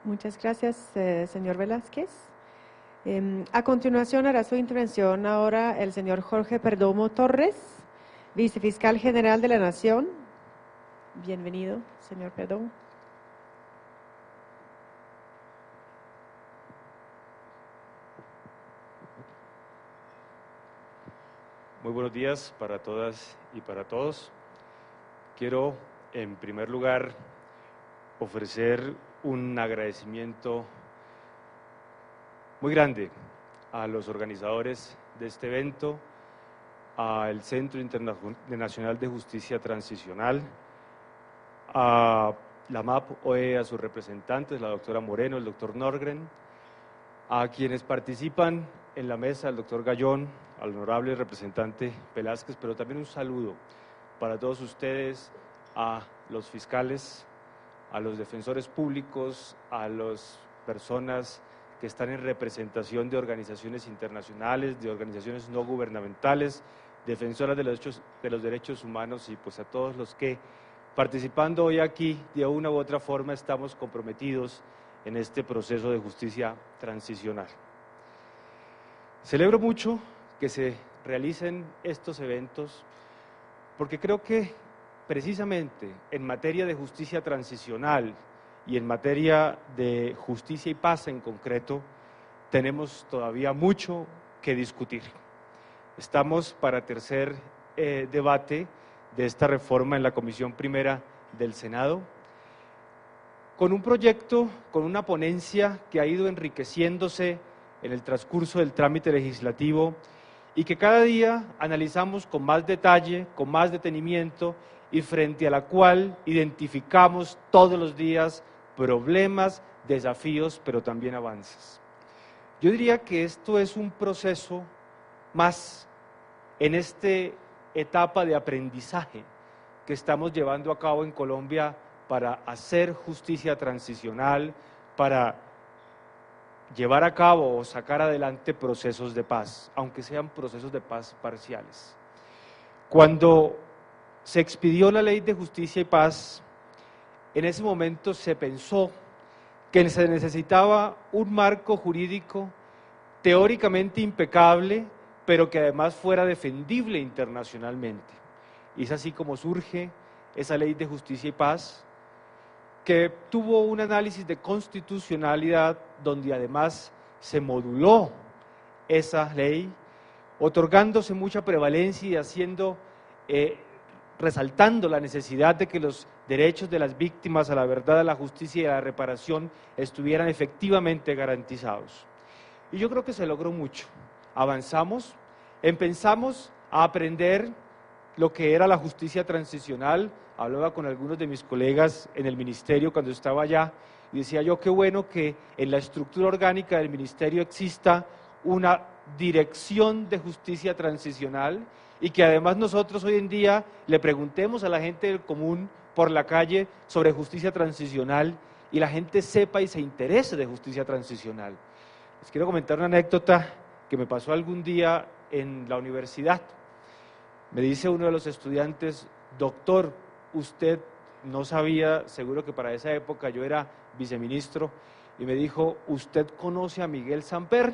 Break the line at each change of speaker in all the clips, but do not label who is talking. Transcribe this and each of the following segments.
Muchas gracias, señor Velázquez. A continuación hará su intervención ahora el señor Jorge Perdomo Torres, vicefiscal general de la Nación. Bienvenido, señor Perdomo.
Muy buenos días para todas y para todos. Quiero, en primer lugar, ofrecer un agradecimiento muy grande a los organizadores de este evento, al Centro Internacional de Justicia Transicional, a la MAP-OE, a sus representantes, la doctora Moreno, el doctor Norgren, a quienes participan en la mesa, el doctor Gallón, al honorable representante Velázquez, pero también un saludo para todos ustedes, a los fiscales, a los defensores públicos, a las personas que están en representación de organizaciones internacionales, de organizaciones no gubernamentales, defensoras de los derechos humanos y pues a todos los que participando hoy aquí de una u otra forma estamos comprometidos en este proceso de justicia transicional. Celebro mucho que se realicen estos eventos porque creo que precisamente en materia de justicia transicional y en materia de justicia y paz en concreto, tenemos todavía mucho que discutir. Estamos para tercer debate de esta reforma en la Comisión Primera del Senado, con un proyecto, con una ponencia que ha ido enriqueciéndose en el transcurso del trámite legislativo y que cada día analizamos con más detalle, con más detenimiento y frente a la cual identificamos todos los días problemas, desafíos, pero también avances. Yo diría que esto es un proceso más en esta etapa de aprendizaje que estamos llevando a cabo en Colombia para hacer justicia transicional, para llevar a cabo o sacar adelante procesos de paz, aunque sean procesos de paz parciales. Cuando se expidió la Ley de Justicia y Paz, en ese momento se pensó que se necesitaba un marco jurídico teóricamente impecable, pero que además fuera defendible internacionalmente. Y es así como surge esa Ley de Justicia y Paz, que tuvo un análisis de constitucionalidad donde además se moduló esa ley, otorgándose mucha prevalencia y haciendo, resaltando la necesidad de que los derechos de las víctimas a la verdad, a la justicia y a la reparación estuvieran efectivamente garantizados. Y yo creo que se logró mucho. Avanzamos, empezamos a aprender lo que era la justicia transicional. Hablaba con algunos de mis colegas en el ministerio cuando estaba allá y decía yo qué bueno que en la estructura orgánica del ministerio exista una dirección de justicia transicional y que además nosotros hoy en día le preguntemos a la gente del común por la calle sobre justicia transicional y la gente sepa y se interese de justicia transicional. Les quiero comentar una anécdota que me pasó algún día en la universidad. Me dice uno de los estudiantes, doctor, usted no sabía, seguro que para esa época yo era viceministro, y me dijo, ¿usted conoce a Miguel Samper?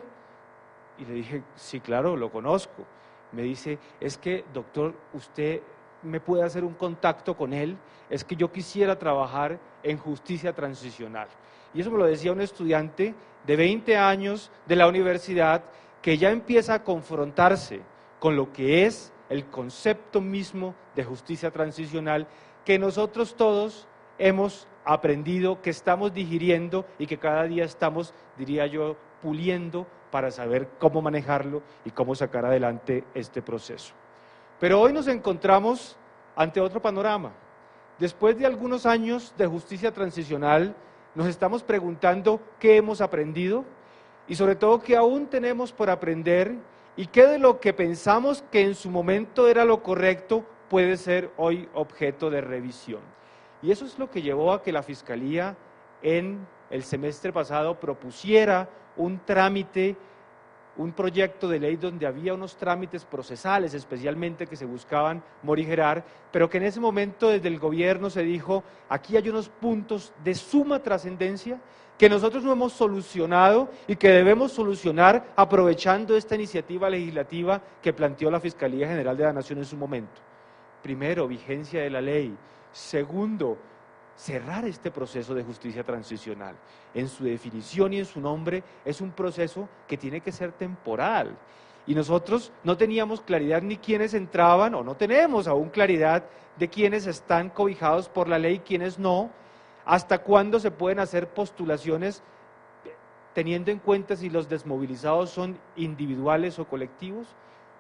Y le dije, sí, claro, lo conozco. Me dice, es que, doctor, usted me puede hacer un contacto con él, es que yo quisiera trabajar en justicia transicional. Y eso me lo decía un estudiante de 20 años de la universidad que ya empieza a confrontarse con lo que es el concepto mismo de justicia transicional que nosotros todos hemos aprendido, que estamos digiriendo y que cada día estamos, diría yo, puliendo para saber cómo manejarlo y cómo sacar adelante este proceso. Pero hoy nos encontramos ante otro panorama. Después de algunos años de justicia transicional, nos estamos preguntando qué hemos aprendido y sobre todo qué aún tenemos por aprender y qué de lo que pensamos que en su momento era lo correcto puede ser hoy objeto de revisión. Y eso es lo que llevó a que la Fiscalía en el semestre pasado propusiera un trámite, un proyecto de ley donde había unos trámites procesales especialmente que se buscaban morigerar, pero que en ese momento desde el gobierno se dijo, aquí hay unos puntos de suma trascendencia que nosotros no hemos solucionado y que debemos solucionar aprovechando esta iniciativa legislativa que planteó la Fiscalía General de la Nación en su momento. Primero, vigencia de la ley. Segundo, cerrar este proceso de justicia transicional. En su definición y en su nombre es un proceso que tiene que ser temporal. Y nosotros no teníamos claridad ni quiénes entraban, o no tenemos aún claridad de quiénes están cobijados por la ley y quiénes no, hasta cuándo se pueden hacer postulaciones teniendo en cuenta si los desmovilizados son individuales o colectivos.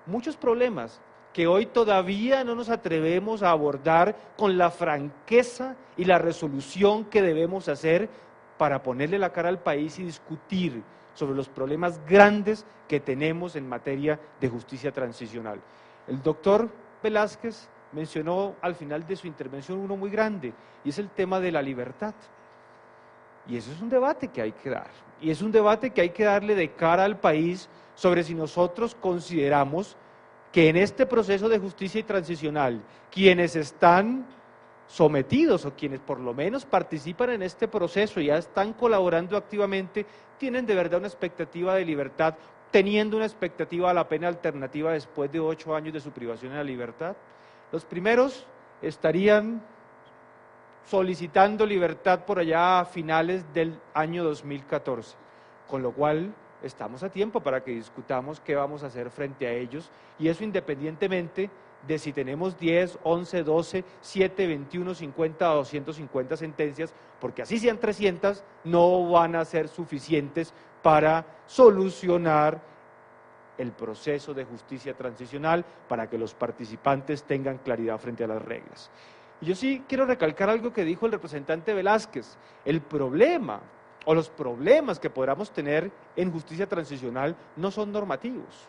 Muchos problemas que hoy todavía no nos atrevemos a abordar con la franqueza y la resolución que debemos hacer para ponerle la cara al país y discutir sobre los problemas grandes que tenemos en materia de justicia transicional. El doctor Velázquez mencionó al final de su intervención uno muy grande, y es el tema de la libertad. Y eso es un debate que hay que dar, y es un debate que hay que darle de cara al país sobre si nosotros consideramos que en este proceso de justicia y transicional, quienes están sometidos o quienes por lo menos participan en este proceso y ya están colaborando activamente, tienen de verdad una expectativa de libertad, teniendo una expectativa a la pena alternativa después de 8 años de su privación de la libertad. Los primeros estarían solicitando libertad por allá a finales del año 2014, con lo cual estamos a tiempo para que discutamos qué vamos a hacer frente a ellos, y eso independientemente de si tenemos 10, 11, 12, 7, 21, 50 o 250 sentencias, porque así sean 300, no van a ser suficientes para solucionar el proceso de justicia transicional, para que los participantes tengan claridad frente a las reglas. Y yo sí quiero recalcar algo que dijo el representante Velázquez: el problema o los problemas que podamos tener en justicia transicional no son normativos.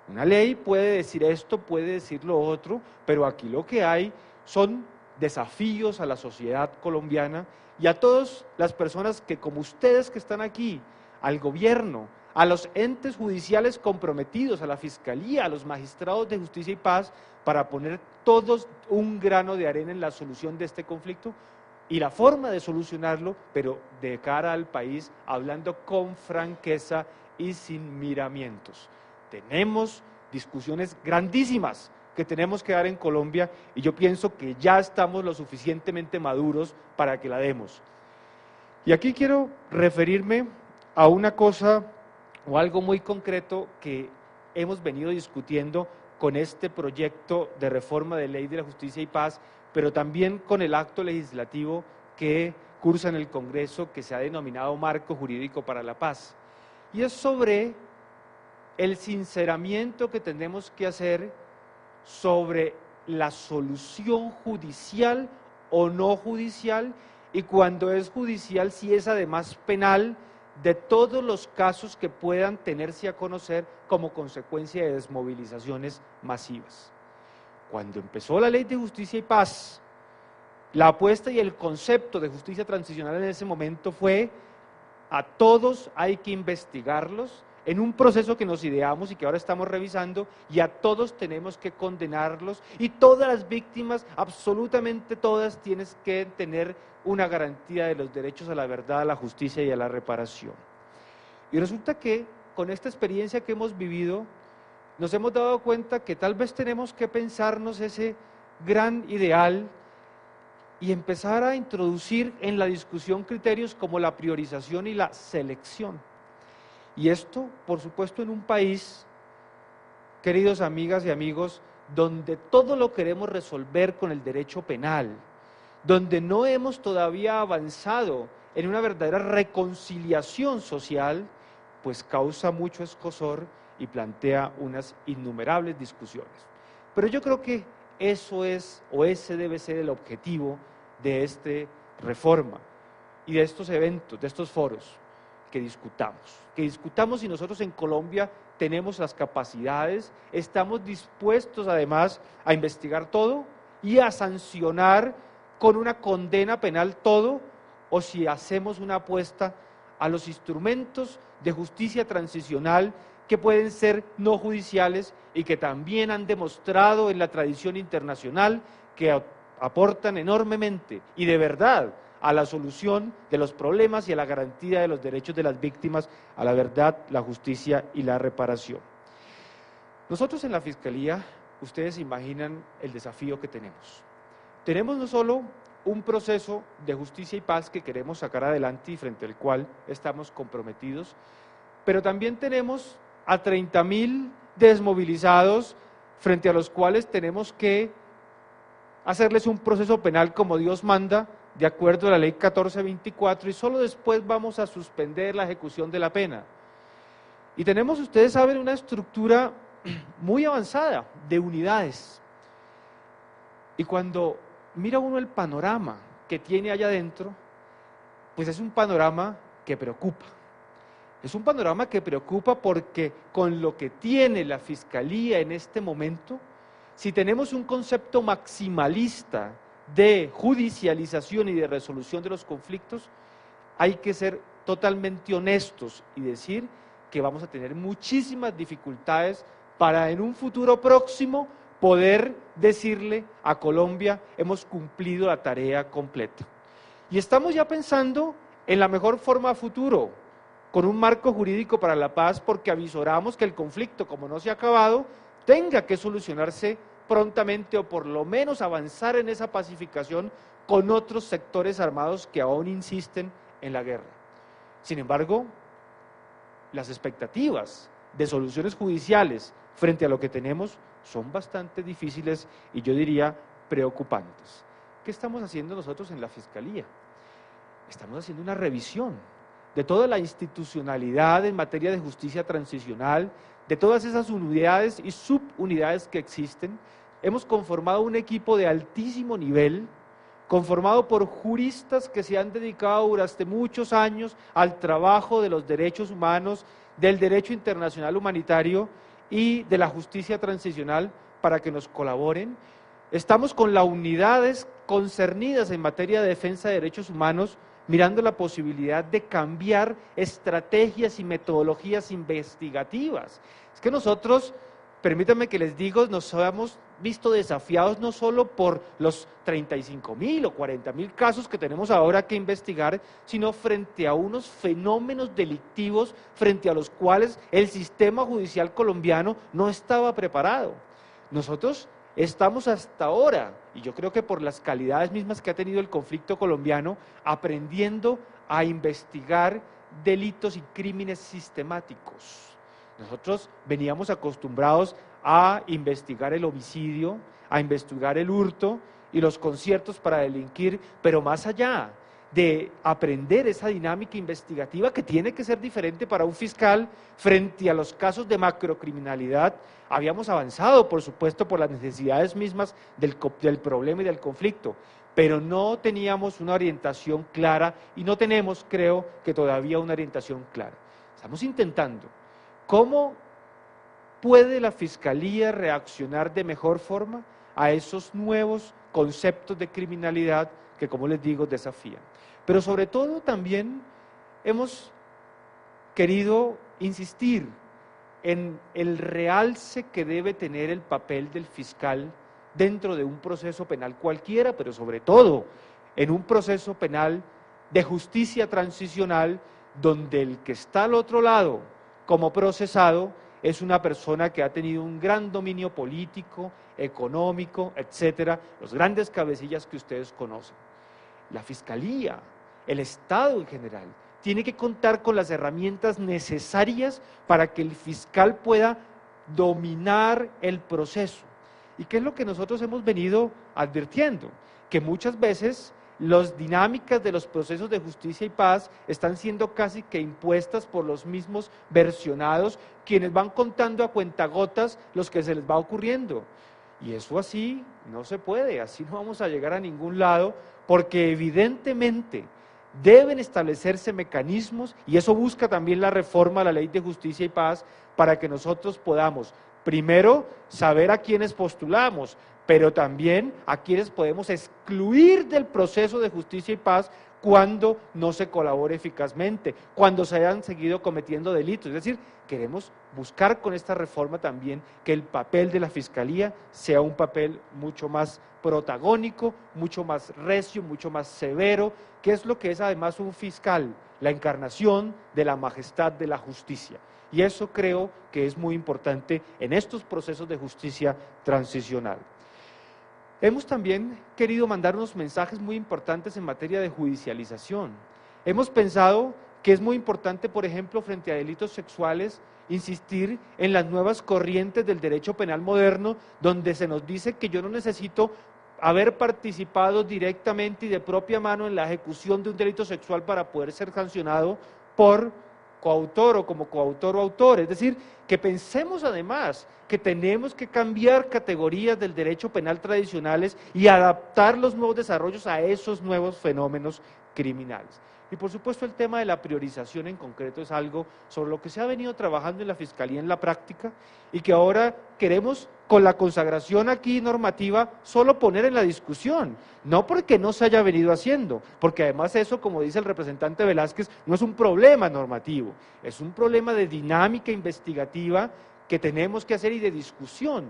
Una ley puede decir esto, puede decir lo otro, pero aquí lo que hay son desafíos a la sociedad colombiana y a todas las personas que, como ustedes que están aquí, al gobierno, a los entes judiciales comprometidos, a la Fiscalía, a los magistrados de Justicia y Paz, para poner todos un grano de arena en la solución de este conflicto y la forma de solucionarlo, pero de cara al país, hablando con franqueza y sin miramientos. Tenemos discusiones grandísimas que tenemos que dar en Colombia, y yo pienso que ya estamos lo suficientemente maduros para que la demos. Y aquí quiero referirme a una cosa o algo muy concreto que hemos venido discutiendo con este proyecto de reforma de ley de la justicia y paz, pero también con el acto legislativo que cursa en el Congreso, que se ha denominado Marco Jurídico para la Paz, y es sobre el sinceramiento que tenemos que hacer sobre la solución judicial o no judicial, y cuando es judicial, si es además penal, de todos los casos que puedan tenerse a conocer como consecuencia de desmovilizaciones masivas. Cuando empezó la Ley de Justicia y Paz, la apuesta y el concepto de justicia transicional en ese momento fue: a todos hay que investigarlos en un proceso que nos ideamos y que ahora estamos revisando, y a todos tenemos que condenarlos, y todas las víctimas, absolutamente todas, tienen que tener una garantía de los derechos a la verdad, a la justicia y a la reparación. Y resulta que con esta experiencia que hemos vivido, nos hemos dado cuenta que tal vez tenemos que pensarnos ese gran ideal y empezar a introducir en la discusión criterios como la priorización y la selección. Y esto, por supuesto, en un país, queridos amigas y amigos, donde todo lo queremos resolver con el derecho penal, donde no hemos todavía avanzado en una verdadera reconciliación social, pues causa mucho escozor y plantea unas innumerables discusiones. Pero yo creo que eso es, o ese debe ser el objetivo de esta reforma y de estos eventos, de estos foros, que discutamos si nosotros en Colombia tenemos las capacidades, estamos dispuestos además a investigar todo y a sancionar con una condena penal todo, o si hacemos una apuesta a los instrumentos de justicia transicional que pueden ser no judiciales y que también han demostrado en la tradición internacional que aportan enormemente y de verdad a la solución de los problemas y a la garantía de los derechos de las víctimas, a la verdad, la justicia y la reparación. Nosotros en la Fiscalía, ustedes imaginan el desafío que tenemos. Tenemos no solo un proceso de justicia y paz que queremos sacar adelante y frente al cual estamos comprometidos, pero también tenemos a 30.000 desmovilizados frente a los cuales tenemos que hacerles un proceso penal como Dios manda, de acuerdo a la ley 1424, y solo después vamos a suspender la ejecución de la pena. Y tenemos, ustedes saben, una estructura muy avanzada de unidades. Y cuando mira uno el panorama que tiene allá adentro, pues es un panorama que preocupa. Es un panorama que preocupa porque con lo que tiene la Fiscalía en este momento, si tenemos un concepto maximalista de judicialización y de resolución de los conflictos, hay que ser totalmente honestos y decir que vamos a tener muchísimas dificultades para en un futuro próximo poder decirle a Colombia, hemos cumplido la tarea completa. Y estamos ya pensando en la mejor forma a futuro, con un marco jurídico para la paz, porque avisoramos que el conflicto, como no se ha acabado, tenga que solucionarse prontamente o por lo menos avanzar en esa pacificación con otros sectores armados que aún insisten en la guerra. Sin embargo, las expectativas de soluciones judiciales frente a lo que tenemos son bastante difíciles y yo diría preocupantes. ¿Qué estamos haciendo nosotros en la Fiscalía? Estamos haciendo una revisión de toda la institucionalidad en materia de justicia transicional, de todas esas unidades y subunidades que existen. Hemos conformado un equipo de altísimo nivel, conformado por juristas que se han dedicado durante muchos años al trabajo de los derechos humanos, del derecho internacional humanitario y de la justicia transicional para que nos colaboren. Estamos con las unidades concernidas en materia de defensa de derechos humanos, mirando la posibilidad de cambiar estrategias y metodologías investigativas. Es que nosotros, permítanme que les digo, nos hemos visto desafiados no solo por los 35.000 o 40.000 casos que tenemos ahora que investigar, sino frente a unos fenómenos delictivos frente a los cuales el sistema judicial colombiano no estaba preparado. Nosotros estamos hasta ahora, y yo creo que por las calidades mismas que ha tenido el conflicto colombiano, aprendiendo a investigar delitos y crímenes sistemáticos. Nosotros veníamos acostumbrados a investigar el homicidio, a investigar el hurto y los conciertos para delinquir, pero más allá de aprender esa dinámica investigativa que tiene que ser diferente para un fiscal frente a los casos de macrocriminalidad, habíamos avanzado, por supuesto, por las necesidades mismas del problema y del conflicto, pero no teníamos una orientación clara y no tenemos, creo, que todavía una orientación clara. Estamos intentando. ¿Cómo puede la Fiscalía reaccionar de mejor forma a esos nuevos conceptos de criminalidad que, como les digo, desafían? Pero sobre todo también hemos querido insistir en el realce que debe tener el papel del fiscal dentro de un proceso penal cualquiera, pero sobre todo en un proceso penal de justicia transicional donde el que está al otro lado como procesado es una persona que ha tenido un gran dominio político, económico, etcétera, los grandes cabecillas que ustedes conocen. La Fiscalía, el Estado en general, tiene que contar con las herramientas necesarias para que el fiscal pueda dominar el proceso. ¿Y qué es lo que nosotros hemos venido advirtiendo? Que muchas veces las dinámicas de los procesos de justicia y paz están siendo casi que impuestas por los mismos versionados, quienes van contando a cuentagotas los que se les va ocurriendo. Y eso así no se puede, así no vamos a llegar a ningún lado, porque evidentemente deben establecerse mecanismos, y eso busca también la reforma a la Ley de Justicia y Paz, para que nosotros podamos, primero, saber a quiénes postulamos, pero también a quienes podemos excluir del proceso de justicia y paz cuando no se colabore eficazmente, cuando se hayan seguido cometiendo delitos. Es decir, queremos buscar con esta reforma también que el papel de la Fiscalía sea un papel mucho más protagónico, mucho más recio, mucho más severo, que es lo que es además un fiscal, la encarnación de la majestad de la justicia. Y eso creo que es muy importante en estos procesos de justicia transicional. Hemos también querido mandar unos mensajes muy importantes en materia de judicialización. Hemos pensado que es muy importante, por ejemplo, frente a delitos sexuales, insistir en las nuevas corrientes del derecho penal moderno, donde se nos dice que yo no necesito haber participado directamente y de propia mano en la ejecución de un delito sexual para poder ser sancionado por coautor o como coautor o autor. Es decir, que pensemos además que tenemos que cambiar categorías del derecho penal tradicionales y adaptar los nuevos desarrollos a esos nuevos fenómenos criminales. Y por supuesto el tema de la priorización en concreto es algo sobre lo que se ha venido trabajando en la Fiscalía en la práctica y que ahora queremos con la consagración aquí normativa solo poner en la discusión, no porque no se haya venido haciendo, porque además eso, como dice el representante Velázquez, no es un problema normativo, es un problema de dinámica investigativa que tenemos que hacer y de discusión.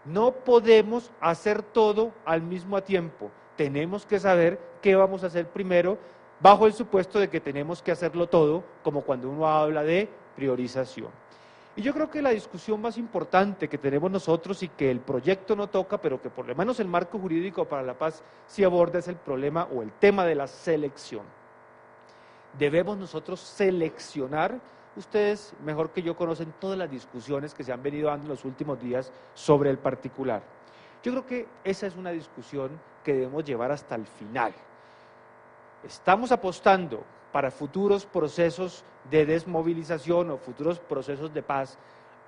No podemos hacer todo al mismo tiempo, tenemos que saber qué vamos a hacer primero, bajo el supuesto de que tenemos que hacerlo todo, como cuando uno habla de priorización. Y yo creo que la discusión más importante que tenemos nosotros y que el proyecto no toca, pero que por lo menos el marco jurídico para la paz sí aborda, es el problema o el tema de la selección. Debemos nosotros seleccionar, ustedes mejor que yo conocen todas las discusiones que se han venido dando en los últimos días sobre el particular. Yo creo que esa es una discusión que debemos llevar hasta el final. Estamos apostando para futuros procesos de desmovilización o futuros procesos de paz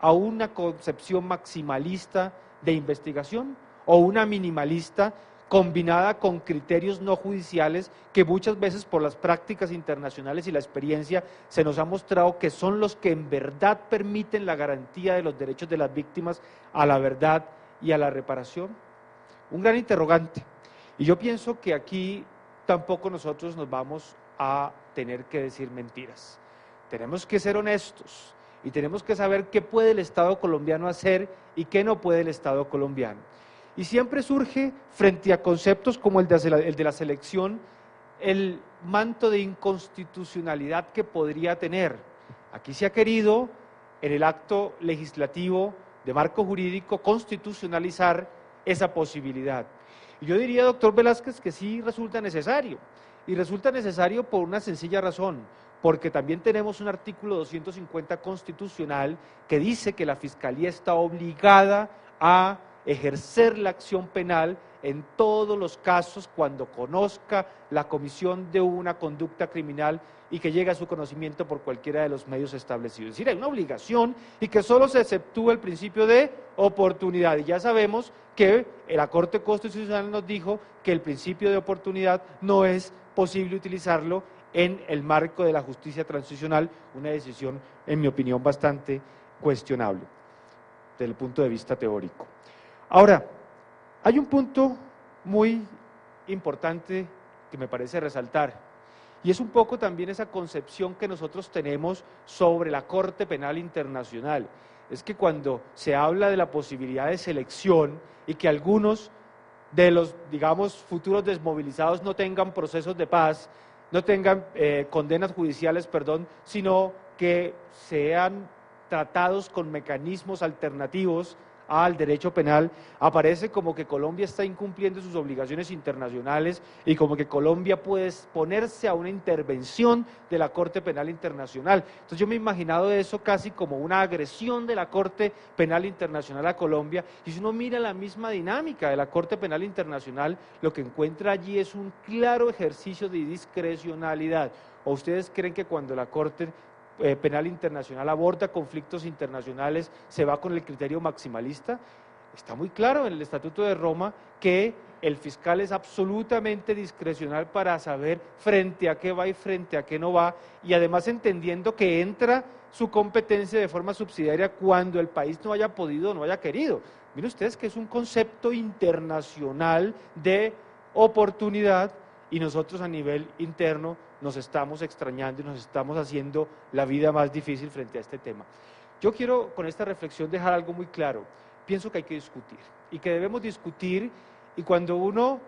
a una concepción maximalista de investigación o una minimalista combinada con criterios no judiciales que muchas veces por las prácticas internacionales y la experiencia se nos ha mostrado que son los que en verdad permiten la garantía de los derechos de las víctimas a la verdad y a la reparación. Un gran interrogante. Y yo pienso que aquí tampoco nosotros nos vamos a tener que decir mentiras. Tenemos que ser honestos y tenemos que saber qué puede el Estado colombiano hacer y qué no puede el Estado colombiano. Y siempre surge frente a conceptos como el de la selección, el manto de inconstitucionalidad que podría tener. Aquí se ha querido, en el acto legislativo de marco jurídico, constitucionalizar esa posibilidad. Y yo diría, doctor Velázquez, que sí resulta necesario, y resulta necesario por una sencilla razón, porque también tenemos un artículo 250 constitucional que dice que la Fiscalía está obligada a ejercer la acción penal en todos los casos cuando conozca la comisión de una conducta criminal y que llegue a su conocimiento por cualquiera de los medios establecidos. Es decir, hay una obligación y que solo se exceptúa el principio de oportunidad. Y ya sabemos que la Corte Constitucional nos dijo que el principio de oportunidad no es posible utilizarlo en el marco de la justicia transicional, una decisión, en mi opinión, bastante cuestionable desde el punto de vista teórico. Ahora, hay un punto muy importante que me parece resaltar, y es un poco también esa concepción que nosotros tenemos sobre la Corte Penal Internacional. Es que cuando se habla de la posibilidad de selección y que algunos de los, digamos, futuros desmovilizados no tengan procesos de paz, no tengan condenas judiciales, sino que sean tratados con mecanismos alternativos al derecho penal, aparece como que Colombia está incumpliendo sus obligaciones internacionales y como que Colombia puede exponerse a una intervención de la Corte Penal Internacional. Entonces yo me he imaginado eso casi como una agresión de la Corte Penal Internacional a Colombia, y si uno mira la misma dinámica de la Corte Penal Internacional, lo que encuentra allí es un claro ejercicio de discrecionalidad. ¿O ustedes creen que cuando la Corte Penal Internacional aborda conflictos internacionales se va con el criterio maximalista? Está muy claro en el Estatuto de Roma que el fiscal es absolutamente discrecional para saber frente a qué va y frente a qué no va, y además entendiendo que entra su competencia de forma subsidiaria cuando el país no haya podido o no haya querido. Miren ustedes que es un concepto internacional de oportunidad y nosotros a nivel interno nos estamos extrañando y nos estamos haciendo la vida más difícil frente a este tema. Yo quiero con esta reflexión dejar algo muy claro. Pienso que hay que discutir y que debemos discutir, y cuando uno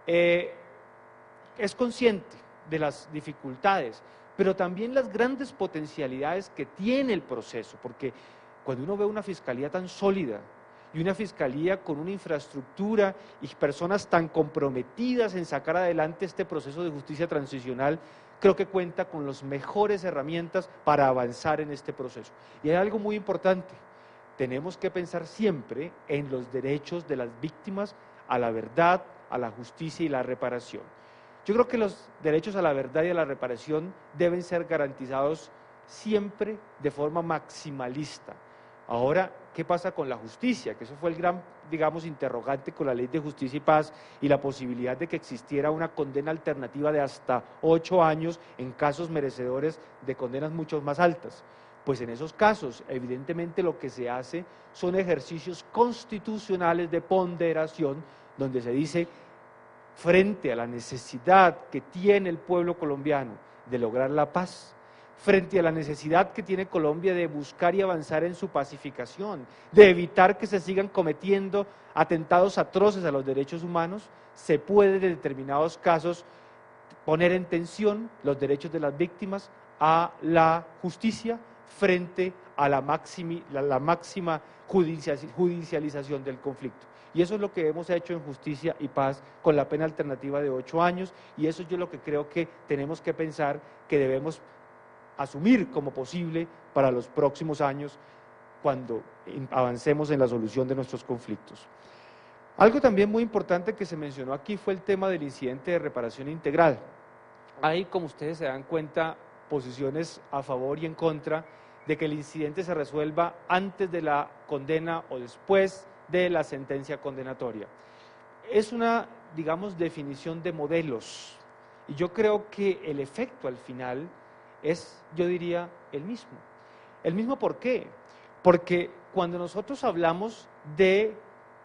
es consciente de las dificultades, pero también las grandes potencialidades que tiene el proceso, porque cuando uno ve una fiscalía tan sólida y una fiscalía con una infraestructura y personas tan comprometidas en sacar adelante este proceso de justicia transicional, creo que cuenta con las mejores herramientas para avanzar en este proceso. Y hay algo muy importante: tenemos que pensar siempre en los derechos de las víctimas a la verdad, a la justicia y la reparación. Yo creo que los derechos a la verdad y a la reparación deben ser garantizados siempre de forma maximalista. Ahora, ¿qué pasa con la justicia? Que eso fue el gran, digamos, interrogante con la Ley de Justicia y Paz y la posibilidad de que existiera una condena alternativa de hasta 8 años en casos merecedores de condenas mucho más altas. Pues en esos casos, evidentemente lo que se hace son ejercicios constitucionales de ponderación, donde se dice, frente a la necesidad que tiene el pueblo colombiano de lograr la paz, frente a la necesidad que tiene Colombia de buscar y avanzar en su pacificación, de evitar que se sigan cometiendo atentados atroces a los derechos humanos, se puede en determinados casos poner en tensión los derechos de las víctimas a la justicia frente a la máxima judicialización del conflicto. Y eso es lo que hemos hecho en Justicia y Paz con la pena alternativa de 8 años, y eso yo lo que creo que tenemos que pensar que debemos asumir como posible para los próximos años cuando avancemos en la solución de nuestros conflictos. Algo también muy importante que se mencionó aquí fue el tema del incidente de reparación integral. Hay, como ustedes se dan cuenta, posiciones a favor y en contra de que el incidente se resuelva antes de la condena o después de la sentencia condenatoria. Es una, digamos, definición de modelos, y yo creo que el efecto al final es, yo diría, el mismo. ¿El mismo por qué? Porque cuando nosotros hablamos de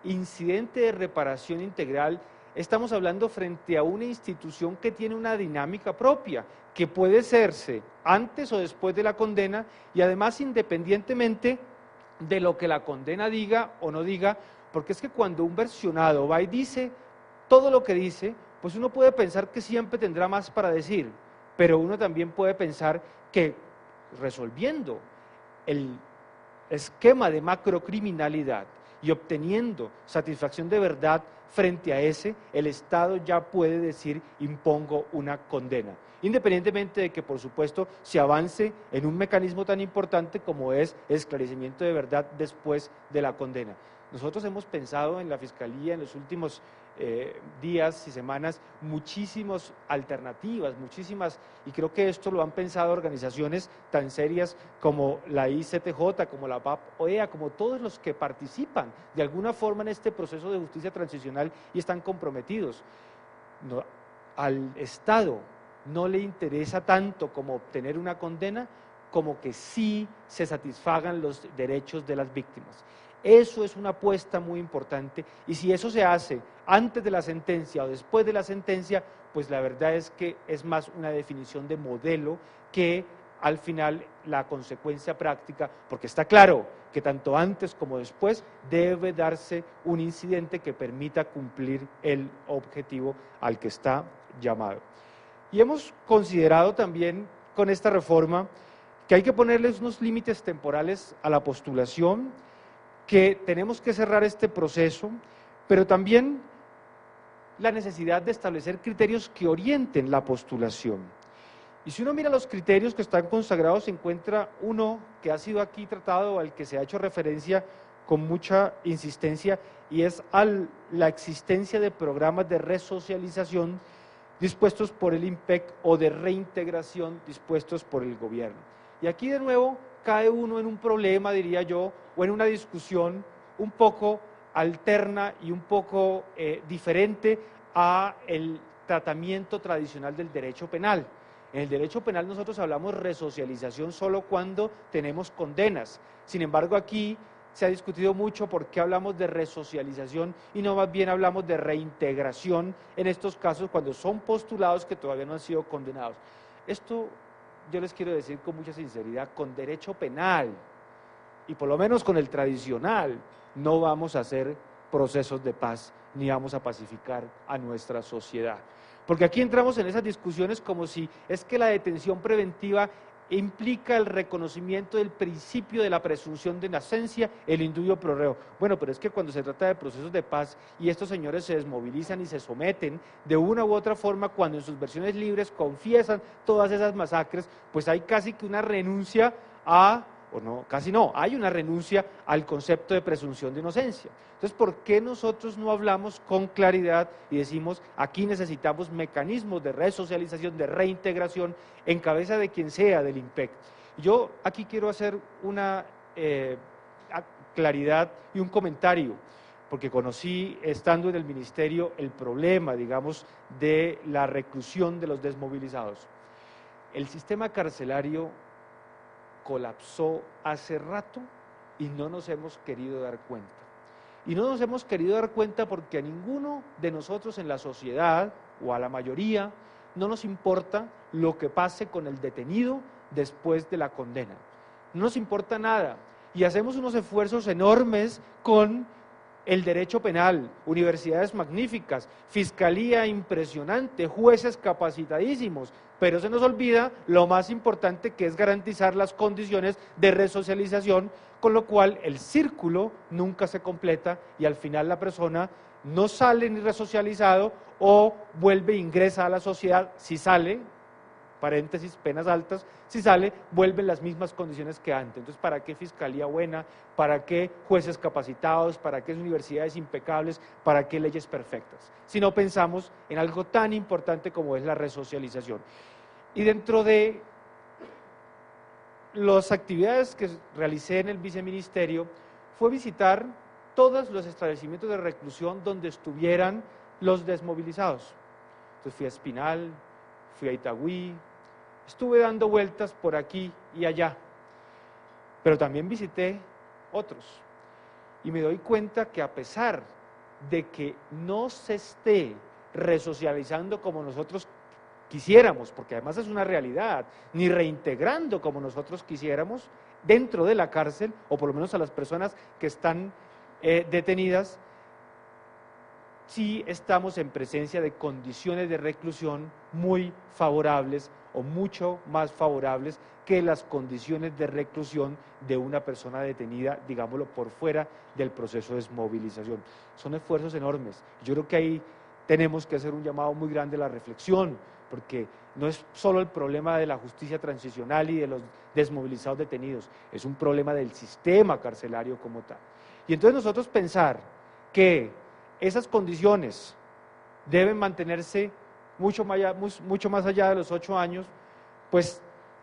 incidente de reparación integral, estamos hablando frente a una institución que tiene una dinámica propia, que puede hacerse antes o después de la condena, y además independientemente de lo que la condena diga o no diga, porque es que cuando un versionado va y dice todo lo que dice, pues uno puede pensar que siempre tendrá más para decir, pero uno también puede pensar que resolviendo el esquema de macrocriminalidad y obteniendo satisfacción de verdad frente a ese, el Estado ya puede decir impongo una condena, independientemente de que por supuesto se avance en un mecanismo tan importante como es el esclarecimiento de verdad después de la condena. Nosotros hemos pensado en la Fiscalía en los últimos días y semanas muchísimas alternativas, y creo que esto lo han pensado organizaciones tan serias como la ICTJ, como la PAP-OEA, como todos los que participan de alguna forma en este proceso de justicia transicional y están comprometidos. No, al Estado no le interesa tanto como obtener una condena, como que sí se satisfagan los derechos de las víctimas. Eso es una apuesta muy importante, y si eso se hace antes de la sentencia o después de la sentencia, pues la verdad es que es más una definición de modelo que al final la consecuencia práctica, porque está claro que tanto antes como después debe darse un incidente que permita cumplir el objetivo al que está llamado. Y hemos considerado también con esta reforma que hay que ponerles unos límites temporales a la postulación, que tenemos que cerrar este proceso, pero también la necesidad de establecer criterios que orienten la postulación. Y si uno mira los criterios que están consagrados, se encuentra uno que ha sido aquí tratado, al que se ha hecho referencia con mucha insistencia, y es a la existencia de programas de resocialización dispuestos por el IMPEC o de reintegración dispuestos por el gobierno. Y aquí de nuevo cae uno en un problema, diría yo, o en una discusión un poco alterna y un poco diferente a el tratamiento tradicional del derecho penal. En el derecho penal nosotros hablamos resocialización solo cuando tenemos condenas. Sin embargo, aquí se ha discutido mucho por qué hablamos de resocialización y no más bien hablamos de reintegración en estos casos cuando son postulados que todavía no han sido condenados. Esto yo les quiero decir con mucha sinceridad, con derecho penal y por lo menos con el tradicional, no vamos a hacer procesos de paz ni vamos a pacificar a nuestra sociedad. Porque aquí entramos en esas discusiones como si es que la detención preventiva implica el reconocimiento del principio de la presunción de inocencia, el indubio pro reo. Bueno, pero es que cuando se trata de procesos de paz y estos señores se desmovilizan y se someten de una u otra forma, cuando en sus versiones libres confiesan todas esas masacres, pues hay casi que una renuncia a, o no, casi no, hay una renuncia al concepto de presunción de inocencia. Entonces, ¿por qué nosotros no hablamos con claridad y decimos, aquí necesitamos mecanismos de resocialización, de reintegración, en cabeza de quien sea del IMPEC? Yo aquí quiero hacer una claridad y un comentario, porque conocí, estando en el ministerio, el problema, digamos, de la reclusión de los desmovilizados. El sistema carcelario colapsó hace rato y no nos hemos querido dar cuenta. Y no nos hemos querido dar cuenta porque a ninguno de nosotros en la sociedad, o a la mayoría, no nos importa lo que pase con el detenido después de la condena. No nos importa nada. Y hacemos unos esfuerzos enormes con el derecho penal, universidades magníficas, fiscalía impresionante, jueces capacitadísimos, pero se nos olvida lo más importante, que es garantizar las condiciones de resocialización, con lo cual el círculo nunca se completa y al final la persona no sale ni resocializado o vuelve e ingresa a la sociedad. Si sale, paréntesis, penas altas, si sale, vuelven las mismas condiciones que antes. Entonces, ¿para qué fiscalía buena? ¿Para qué jueces capacitados? ¿Para qué universidades impecables? ¿Para qué leyes perfectas? Si no pensamos en algo tan importante como es la resocialización. Y dentro de las actividades que realicé en el viceministerio, fue visitar todos los establecimientos de reclusión donde estuvieran los desmovilizados. Entonces fui a Espinal, fui a Itagüí, estuve dando vueltas por aquí y allá, pero también visité otros y me doy cuenta que a pesar de que no se esté resocializando como nosotros quisiéramos, porque además es una realidad, ni reintegrando como nosotros quisiéramos dentro de la cárcel, o por lo menos a las personas que están detenidas, sí estamos en presencia de condiciones de reclusión muy favorables o mucho más favorables que las condiciones de reclusión de una persona detenida, digámoslo, por fuera del proceso de desmovilización. Son esfuerzos enormes. Yo creo que ahí tenemos que hacer un llamado muy grande a la reflexión, porque no es solo el problema de la justicia transicional y de los desmovilizados detenidos, es un problema del sistema carcelario como tal. Y entonces nosotros pensar que esas condiciones deben mantenerse mucho más allá de los 8 años, pues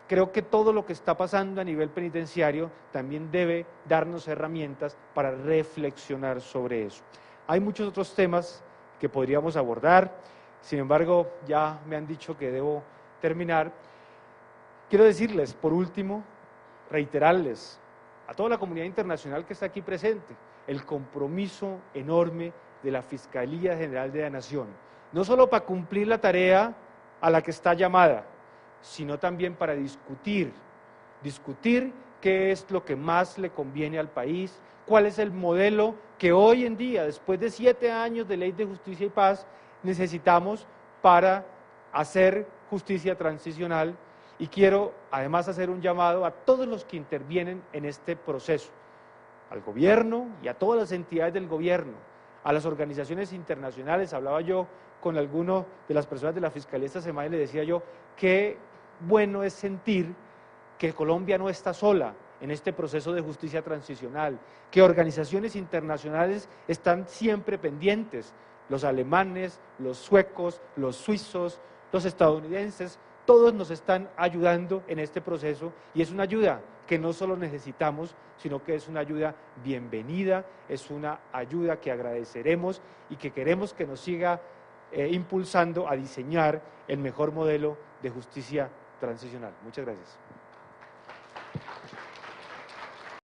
creo que todo lo que está pasando a nivel penitenciario también debe darnos herramientas para reflexionar sobre eso. Hay muchos otros temas que podríamos abordar, sin embargo, ya me han dicho que debo terminar. Quiero decirles, por último, reiterarles a toda la comunidad internacional que está aquí presente, el compromiso enorme de la Fiscalía General de la Nación, no solo para cumplir la tarea a la que está llamada, sino también para discutir qué es lo que más le conviene al país, cuál es el modelo que hoy en día, después de 7 años de Ley de Justicia y Paz, necesitamos para hacer justicia transicional. Y quiero además hacer un llamado a todos los que intervienen en este proceso, al gobierno y a todas las entidades del gobierno, a las organizaciones internacionales. Hablaba yo con alguno de las personas de la Fiscalía esta semana y le decía yo, qué bueno es sentir que Colombia no está sola en este proceso de justicia transicional, que organizaciones internacionales están siempre pendientes, los alemanes, los suecos, los suizos, los estadounidenses, todos nos están ayudando en este proceso y es una ayuda que no solo necesitamos, sino que es una ayuda bienvenida, es una ayuda que agradeceremos y que queremos que nos siga impulsando a diseñar el mejor modelo de justicia transicional. Muchas gracias.